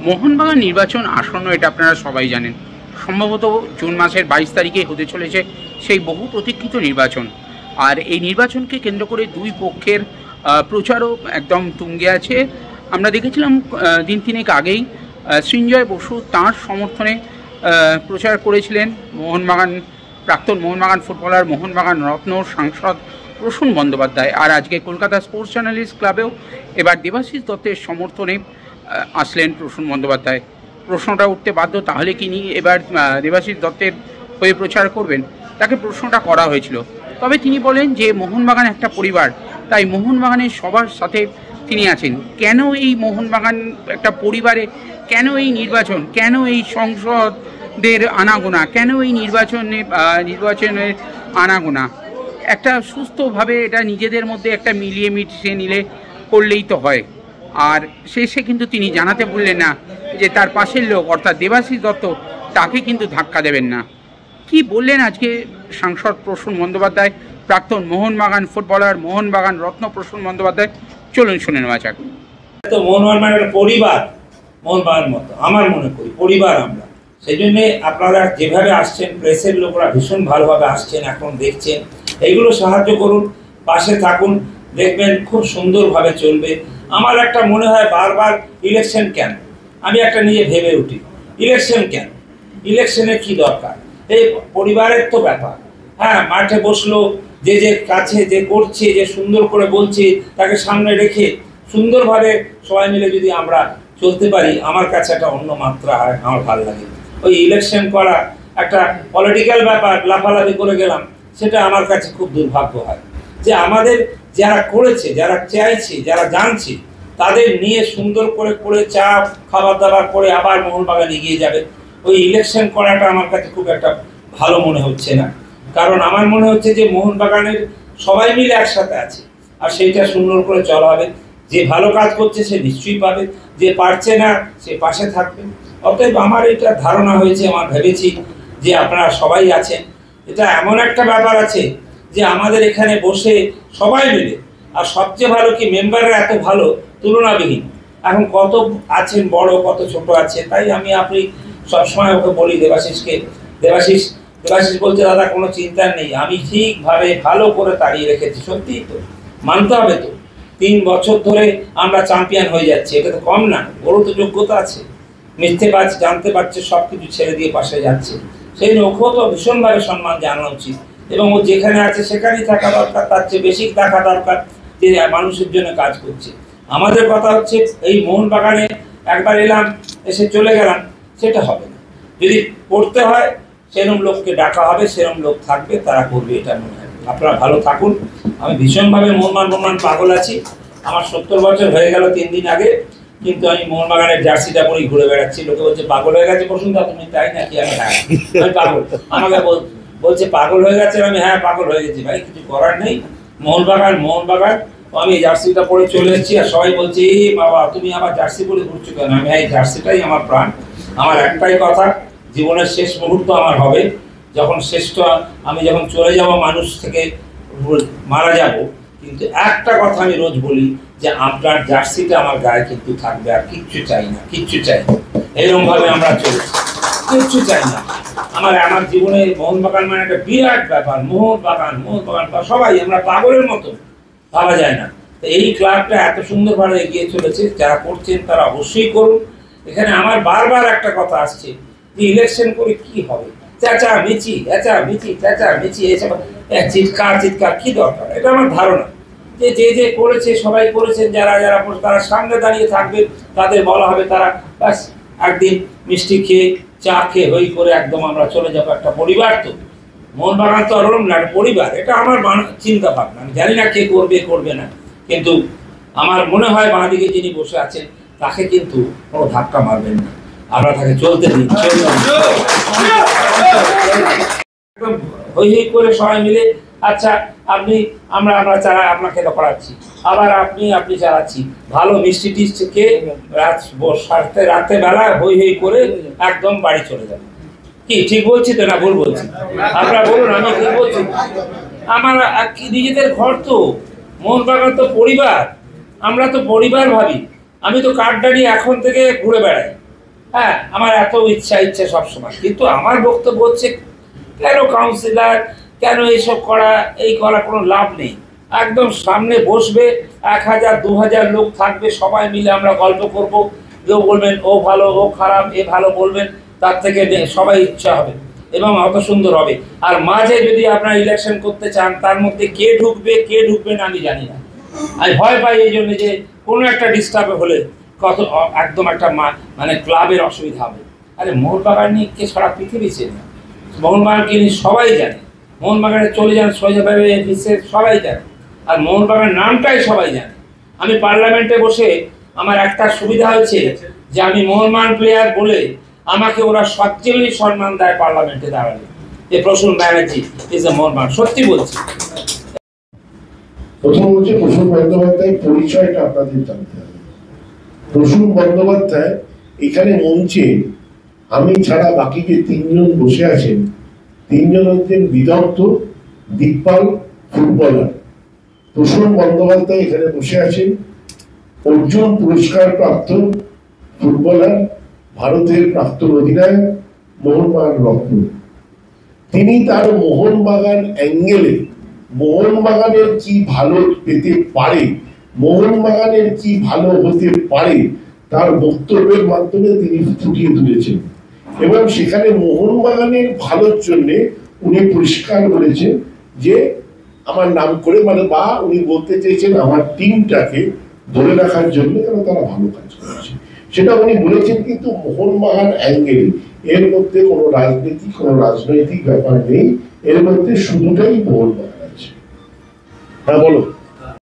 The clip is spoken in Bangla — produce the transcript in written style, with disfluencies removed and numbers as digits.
মোহনবাগান নির্বাচন আসন্ন, এটা আপনারা সবাই জানেন। সম্ভবত জুন মাসের 22 তারিখে হতে চলেছে সেই বহু প্রতীক্ষিত নির্বাচন। আর এই নির্বাচনকে কেন্দ্র করে দুই পক্ষের প্রচারও একদম তুঙ্গে আছে। আমরা দেখেছিলাম দিন তিনেক আগেই সৃঞ্জয় বসু তাঁর সমর্থনে প্রচার করেছিলেন মোহনবাগান প্রাক্তন মোহনবাগান ফুটবলার, মোহনবাগান রত্ন সাংসদ প্রসূন বন্দ্যোপাধ্যায়। আর আজকে কলকাতা স্পোর্টস জার্নালিস্ট ক্লাবেও এবার দেবাশিস দত্তের সমর্থনে আসলেন প্রসূন বন্দ্যোপাধ্যায়। প্রশ্নটা উঠতে বাধ্য, তাহলে কি এবার দেবাশিস দত্তের হয়ে প্রচার করবেন? তাকে প্রশ্নটা করা হয়েছিল, তবে তিনি বলেন যে মোহনবাগান একটা পরিবার, তাই মোহনবাগানের সবার সাথে তিনি আছেন। কেন এই মোহনবাগান একটা পরিবারে, কেন এই নির্বাচন, কেন এই সংসদের আনাগোনা, কেন এই নির্বাচনের আনাগোনা? একটা সুস্থভাবে এটা নিজেদের মধ্যে একটা মিলিয়ে মিশিয়ে নিলে করলেই তো হয়। আর শেষে কিন্তু তিনি জানাতে বললেন না যে তার পাশের লোক অর্থাৎ দেবাশিস দত্ত তাকে কিন্তু ধাক্কা দেবেন না। কি বললেন আজকে সাংসদ প্রসূন বন্দ্যোপাধ্যায়, প্রাক্তন মোহনবাগান ফুটবলার, মোহনবাগান রত্ন প্রসূন বন্দ্যোপাধ্যায়? চলুন শুনে নেওয়া যাক। তো মোহনবাগান একটা পরিবার, মোহনবাগান মতো আমার মনে করি পরিবার আমরা। সেই জন্যে আপনারা যেভাবে আসছেন, প্রেসের লোকরা ভীষণ ভালোভাবে আসছেন, এখন দেখছেন, এইগুলো সাহায্য করুন, পাশে থাকুন, দেখবেন খুব সুন্দরভাবে চলবে। আমার একটা মনে হয় বারবার ইলেকশন কেন, আমি একটা নিজে ভেবে উঠি ইলেকশন কেন, ইলেকশনের কি দরকার? এই পরিবারের তো ব্যাপার। হ্যাঁ, মাঠে বসলো, যে যে কাছে যে করছে, যে সুন্দর করে বলছে, তাকে সামনে রেখে সুন্দরভাবে সবাই মিলে যদি আমরা চলতে পারি, আমার কাছে একটা অন্য মাত্রা হয়, আমার ভালো লাগে। ওই ইলেকশন করা একটা পলিটিক্যাল ব্যাপার, লাফালাফি করে গেলাম, সেটা আমার কাছে খুব দুর্ভাগ্য হয়। যে আমাদের যারা করেছে, যারা চাইছে, যারা জানছে, তাদের নিয়ে সুন্দর করে করে চা খাবার দাবার করে আবার মোহনবাগান এগিয়ে যাবে। ওই ইলেকশন করাটা আমার কাছে খুব একটা ভালো মনে হচ্ছে না। কারণ আমার মনে হচ্ছে যে মোহনবাগানের সবাই মিলে একসাথে আছে, আর সেইটা সুন্দর করে চলা হবে। যে ভালো কাজ করছে সে নিশ্চয়ই পাবে, যে পারছে না সে পাশে থাকবে। অতএব আমার এটা ধারণা হয়েছে, আমার ভেবেছি যে আপনারা সবাই আছেন। এটা এমন একটা ব্যাপার আছে যে আমাদের এখানে বসে সবাই মিলে, আর সবচেয়ে ভালো কি মেম্বাররা এত ভালো, তুলনাবিহীন। এখন কত আছেন বড়, কত ছোট আছে, তাই আপনি সবসময় ওকে বলি দেবাশিসকে, দেবাশিস বলছে দাদা কোনো চিন্তা নেই, আমি ঠিকভাবে ভালো করে তাড়িয়ে রেখেছি। সত্যিই তো মানতে হবে তো, 3 বছর ধরে আমরা চ্যাম্পিয়ন হয়ে যাচ্ছি, এটা তো কম না। ওর তো যোগ্যতা আছে, মিথ্যে পাচ্ছে, জানতে পারছে, সব কিছু ছেড়ে দিয়ে পাশে যাচ্ছে। সেই ওকেও তো ভীষণভাবে সম্মান জানানো উচিত, এবং ও যেখানে আছে সেখানেই থাকা দরকার, তার চেয়ে বেশি থাকা দরকার, যে মানুষের জন্য কাজ করছে। আমাদের কথা হচ্ছে এই মোহনবাগানে একবার এলাম, এসে চলে গেলাম, সেটা হবে না। যদি করতে হয় সেরকম লোককে ডাকা হবে, সেরকম লোক থাকবে, তারা করবে, এটা মনে হয়। আপনারা ভালো থাকুন। আমি ভীষণভাবে মোহনবাগান পাগল আছি। আমার 70 বছর হয়ে গেল 3 দিন আগে, কিন্তু আমি মোহনবাগানের জার্সিটা পরেই ঘুরে বেড়াচ্ছি। লোকে বলছে পাগল হয়ে গেছে বসুন্ধরা, তুমি তাই নাকি? আমি হ্যাঁ, আমি পাগল। আমাকে বলছে পাগল হয়ে গেছে, আমি হ্যাঁ পাগল হয়ে গেছি। ভাই কিছু করার নেই, মোহনবাগান। আমি জার্সিটা পরে চলে এসেছি, আর সবাই বলছে এই বাবা তুমি আবার জার্সি পরে ঘুরছো কেন? আমি হ্যাঁ, এই জার্সিটাই আমার প্রাণ। আমার একটাই কথা, জীবনের শেষ মুহূর্ত আমার হবে যখন আমি যখন চলে যাব, মানুষ থেকে মারা যাব, কিন্তু একটা কথা আমি রোজ বলি যে আপনার জার্সিটা আমার গায়ে কিন্তু থাকবে, আর কিচ্ছু চাই না, কিচ্ছু চাই না। এরকম ভাবে আমরা চলছি, কিচ্ছু চাই না। আমার জীবনে মোহনবাগান মানে একটা বিরাট ব্যাপার। মোহনবাগান সবাই আমরা পাগলের মতো, ভাবা যায় না। এই ক্লাবটা এত সুন্দরভাবে এগিয়ে চলেছে, যারা করছেন তারা অবশ্যই করুন। এখানে আমার বারবার একটা কথা আসছে যে ইলেকশন করে কি হবে, চেঁচা মিচি এসব চিৎকার কি দরকার? এটা আমার ধারণা যে করেছে, সবাই করেছেন, যারা তারা সামনে দাঁড়িয়ে থাকবে, তাদের বলা হবে, তারা ব্যাস একদিন মিষ্টি খেয়ে চা খেয়ে হই করে একদম আমরা চলে যাবো। একটা পরিবার তো, মোহনবাগান তো আরম না, পরিবার। এটা আমার চিন্তা ভাবনা। আমি জানি না কে করবে না, কিন্তু আমার মনে হয় বাঁদিকে যিনি বসে আছেন তাকে কিন্তু কোনো ধাক্কা মারবেন না, আমরা তাকে চলতে দিন। একদম হই করে সবাই মিলে, আচ্ছা আমরা আপনাকে করাচ্ছি, আবার আপনি চালাচ্ছি, ভালো মিষ্টি টিষ্টি খেয়ে রাতে বেলা হই করে একদম বাড়ি চলে যাবে। কি ঠিক বলছি তো না ভুল বলছি? আপনারা বলুন আমি ঠিক বলছি? আমার নিজেদের ঘর তো, মোহনবাগান তো পরিবার, আমরা তো পরিবার ভাবি। আমি তো কার্ডটা নিয়ে এখন থেকে ঘুরে বেড়াই, হ্যাঁ, আমার এত ইচ্ছা সবসময়, কিন্তু আমার বক্তব্য হচ্ছে কেন কাউন্সিলর, কেন এইসব করা, এই করা কোনো লাভ নেই। একদম সামনে বসবে, 1000 2000 লোক থাকবে, সবাই মিলে আমরা গল্প করব, কেউ বলবেন ও ভালো ও খারাপ, এ ভালো বলবেন, তার থেকে সবাই ইচ্ছা হবে এবং অত সুন্দর হবে। আর মাঝে যদি আপনারা ইলেকশন করতে চান, তার মধ্যে কে ঢুকবে না আমি জানি না। আমি ভয় পাই এই জন্য যে কোনো একটা ডিস্টার্ব হলে কত একদম একটা মানে ক্লাবের অসুবিধা হবে। আরে মোহনবাগান নিয়ে কে সারা পৃথিবী চেনে, মোহনবাগানকে নিয়ে সবাই জানে, মোহনবাগানে চলে যান সোজাভাবে সবাই জানে, আর মোহনবাগান নামটাই সবাই জানে। আমি পার্লামেন্টে বসে আমার একটা সুবিধা হয়েছে যে আমি মোহনবাগান প্লেয়ার বলে আমাকে ওরা সবচেয়ে সম্মান দেয় পার্লামেন্টে দাঁড়ালে, যে প্রসূন ব্যানার্জি ইজ এ মোহনবাগান। সত্যি বলছি। প্রথম হচ্ছে প্রসূন বন্দ্যোপাধ্যায়ের পরিচয়টা আপনাদের জানতে হবে। প্রসূন বন্দ্যোপাধ্যায় এখানে মঞ্চে আমি ছাড়া বাকি যে 3 জন বসে আছেন, 3 জন হচ্ছেন বিদগ্ধ দিকপাল ফুটবলার। প্রসূন বন্দ্যোপাধ্যায় এখানে বসে আছেন অর্জুন পুরস্কার প্রাপ্ত ফুটবলার, ভারতের প্রাক্তন অধিনায়ক, মোহনবাগান রত্ন। তিনি তার মোহনবাগান অ্যাঙ্গেলে মোহনবাগানের কি ভালো পেতে পারে, মোহনবাগানের কি ভালো হতে পারে, তার বক্তব্যের মাধ্যমে তিনি ফুটিয়ে তুলেছেন এবং সেখানে মোহনবাগানের ভালোর জন্য উনি পরিষ্কার বলেছেন যে আমার নাম করে, মানে বা উনি বলতে চেয়েছেন আমার টিমটাকে ধরে রাখার জন্য, কারণ তারা ভালো কাজ করেছে সেটা উনি বলেছেন। কিন্তু মোহনবাগান অ্যাঙ্গেলে এর মধ্যে কোনো রাজনৈতিক ব্যাপার নেই, এর মধ্যে শুধুটাই মোহনবাগান আছে। হ্যাঁ বলো।